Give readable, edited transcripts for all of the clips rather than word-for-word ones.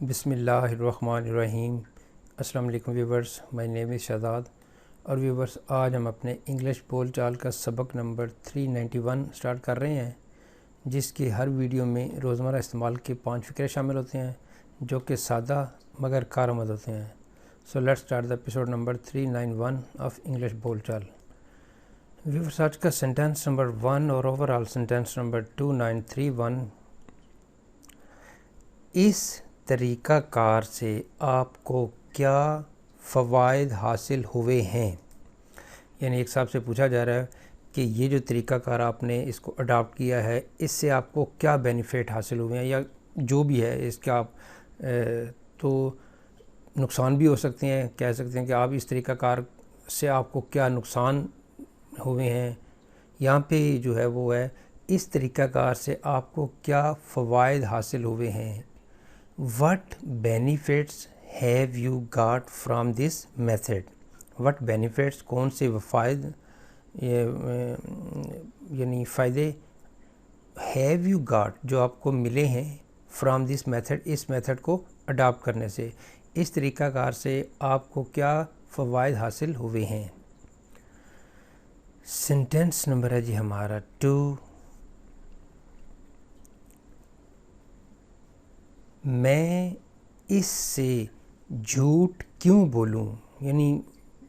بسم اللہ الرحمن الرحیم۔ السلام علیکم ویورز، مائی نیم از شہزاد۔ اور ویورز، آج ہم اپنے انگلش بول چال کا سبق نمبر 391 سٹارٹ کر رہے ہیں، جس کی ہر ویڈیو میں روزمرہ استعمال کے 5 فقرے شامل ہوتے ہیں جو کہ سادہ مگر کارآمد ہوتے ہیں۔ So let's start the episode number 391 of English بول چال۔ ویورز، آج کا سینٹینس نمبر 1 اور اوور آل سینٹینس نمبر 2931، اس طریقہ کار سے آپ کو کیا فوائد حاصل ہوئے ہیں؟ یعنی ایک صاحب سے پوچھا جا رہا ہے کہ یہ جو طریقہ کار آپ نے اس کو اڈاپٹ کیا ہے، اس سے آپ کو کیا بینیفٹ حاصل ہوئے ہیں، یا جو بھی ہے اس کا آپ تو نقصان بھی ہو سکتے ہیں، کہہ سکتے ہیں کہ آپ اس طریقہ کار سے آپ کو کیا نقصان ہوئے ہیں۔ یہاں پہ جو ہے وہ ہے اس طریقہ کار سے آپ کو کیا فوائد حاصل ہوئے ہیں۔ What benefits have you got from this method؟ What benefits، کون سے فائد یعنی فائدے have you got جو آپ کو ملے ہیں from this method، اس میتھڈ کو اڈاپٹ کرنے سے، اس طریقہ کار سے آپ کو کیا فوائد حاصل ہوئے ہیں۔ سینٹینس نمبر ہے جی ہمارا 2، میں اس سے جھوٹ کیوں بولوں؟ یعنی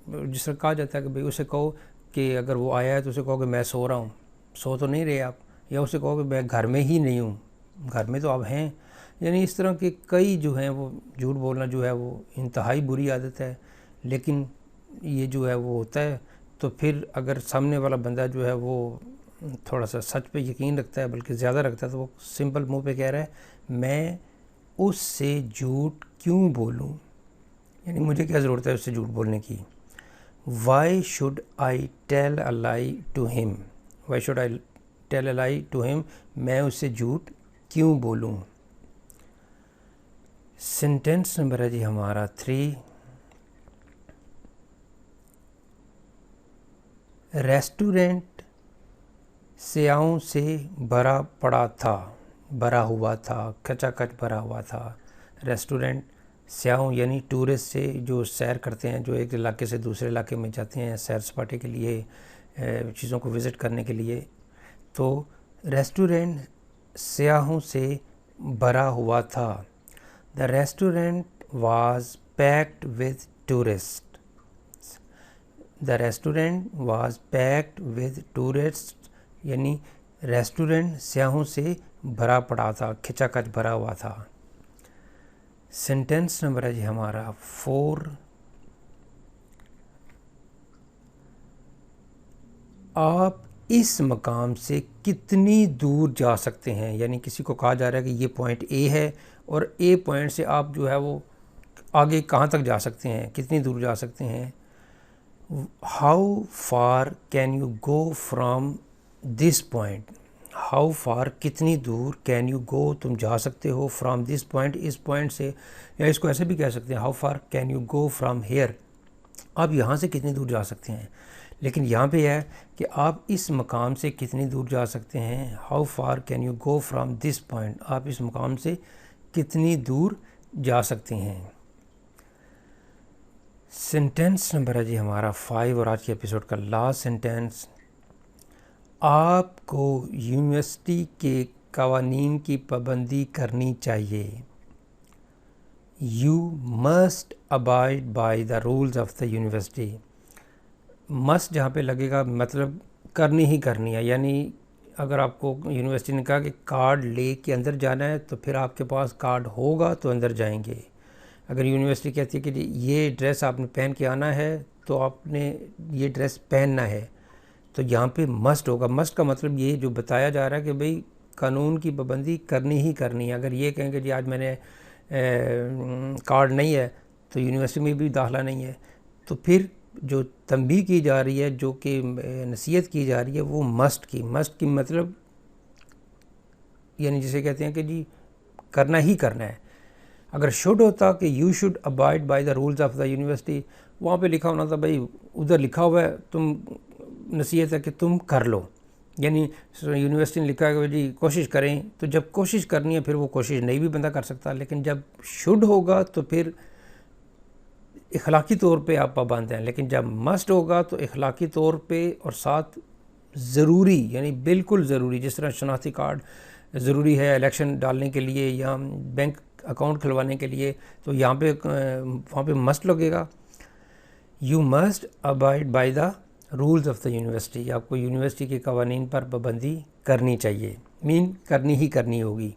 جس طرح کہا جاتا ہے کہ بھئی اسے کہو کہ اگر وہ آیا ہے تو اسے کہو کہ میں سو رہا ہوں، سو تو نہیں رہے آپ، یا اسے کہو کہ میں گھر میں ہی نہیں ہوں، گھر میں تو آپ ہیں۔ یعنی اس طرح کے کئی جو ہیں وہ جھوٹ بولنا جو ہے وہ انتہائی بری عادت ہے، لیکن یہ جو ہے وہ ہوتا ہے۔ تو پھر اگر سامنے والا بندہ جو ہے وہ تھوڑا سا سچ پہ یقین رکھتا ہے، بلکہ زیادہ رکھتا ہے، تو وہ سمپل منہ پہ کہہ رہا ہے میں اس سے جھوٹ کیوں بولوں؟ یعنی مجھے کیا ضرورت ہے اس سے جھوٹ بولنے کی۔ Why should I tell a lie to him? Why should I tell a lie to ہم؟ میں اس سے جھوٹ کیوں بولوں۔ سینٹینس نمبر ہے جی ہمارا 3، ریسٹورنٹ سیاحوں سے بھرا پڑا تھا، بھرا ہوا تھا، کچا کچ بھرا ہوا تھا۔ ریسٹورنٹ سیاحوں یعنی ٹورسٹ سے جو سیر کرتے ہیں، جو ایک علاقے سے دوسرے علاقے میں جاتے ہیں سیر سپاٹے کے لیے، چیزوں کو وزٹ کرنے کے لیے، تو ریسٹورنٹ سیاحوں سے بھرا ہوا تھا۔ The restaurant was packed with tourist. The restaurant was packed with tourist, یعنی ریسٹورنٹ سیاحوں سے بھرا پڑا تھا، کھچا کچ بھرا ہوا تھا۔ سینٹینس نمبر ہے جی ہمارا 4، آپ اس مقام سے کتنی دور جا سکتے ہیں؟ یعنی کسی کو کہا جا رہا ہے کہ یہ پوائنٹ اے ہے، اور اے پوائنٹ سے آپ جو ہے وہ آگے کہاں تک جا سکتے ہیں، کتنی دور جا سکتے ہیں۔ How far can you go from this point? How far کتنی دور، کین یو گو تم جا سکتے ہو، فرام دس پوائنٹ اس پوائنٹ سے، یا اس کو ایسے بھی کہہ سکتے ہیں how far can you go from here, آپ یہاں سے کتنی دور جا سکتے ہیں۔ لیکن یہاں پہ ہے کہ آپ اس مقام سے کتنی دور جا سکتے ہیں، how far can you go from this point, آپ اس مقام سے کتنی دور جا سکتے ہیں۔ سینٹینس نمبر ہے جی ہمارا 5 اور آج کے ایپیسوڈ کا لاسٹ سینٹینس، آپ کو یونیورسٹی کے قوانین کی پابندی کرنی چاہیے۔ You must abide by the rules of the university. Must جہاں پہ لگے گا مطلب کرنی ہی کرنی ہے، یعنی اگر آپ کو یونیورسٹی نے کہا کہ کارڈ لے کے اندر جانا ہے تو پھر آپ کے پاس کارڈ ہوگا تو اندر جائیں گے۔ اگر یونیورسٹی کہتی ہے کہ یہ ڈریس آپ نے پہن کے آنا ہے تو آپ نے یہ ڈریس پہننا ہے، تو یہاں پہ مسٹ ہوگا۔ مسٹ کا مطلب یہ جو بتایا جا رہا ہے کہ بھئی قانون کی پابندی کرنی ہی کرنی ہے۔ اگر یہ کہیں کہ جی آج میں نے کارڈ نہیں ہے تو یونیورسٹی میں بھی داخلہ نہیں ہے، تو پھر جو تنبیہ کی جا رہی ہے، جو کہ نصیحت کی جا رہی ہے، وہ مسٹ کی مطلب یعنی جسے کہتے ہیں کہ جی کرنا ہی کرنا ہے۔ اگر شوڈ ہوتا کہ you should abide by the rules of the university, وہاں پہ لکھا ہونا تھا بھائی ادھر لکھا ہوا ہے، تم نصیحت ہے کہ تم کر لو، یعنی یونیورسٹی نے لکھا ہے کہ جی کوشش کریں، تو جب کوشش کرنی ہے پھر وہ کوشش نہیں بھی بندہ کر سکتا، لیکن جب شوڈ ہوگا تو پھر اخلاقی طور پہ آپ پابند ہیں، لیکن جب مسٹ ہوگا تو اخلاقی طور پہ اور ساتھ ضروری، یعنی بالکل ضروری، جس طرح شناختی کارڈ ضروری ہے الیکشن ڈالنے کے لیے یا بینک اکاؤنٹ کھلوانے کے لیے، تو یہاں پہ وہاں پہ مسٹ لگے گا. You must abide by the rules of the university. آپ کو یونیورسٹی کے قوانین پر پابندی کرنی چاہیے، کرنی ہی کرنی ہوگی.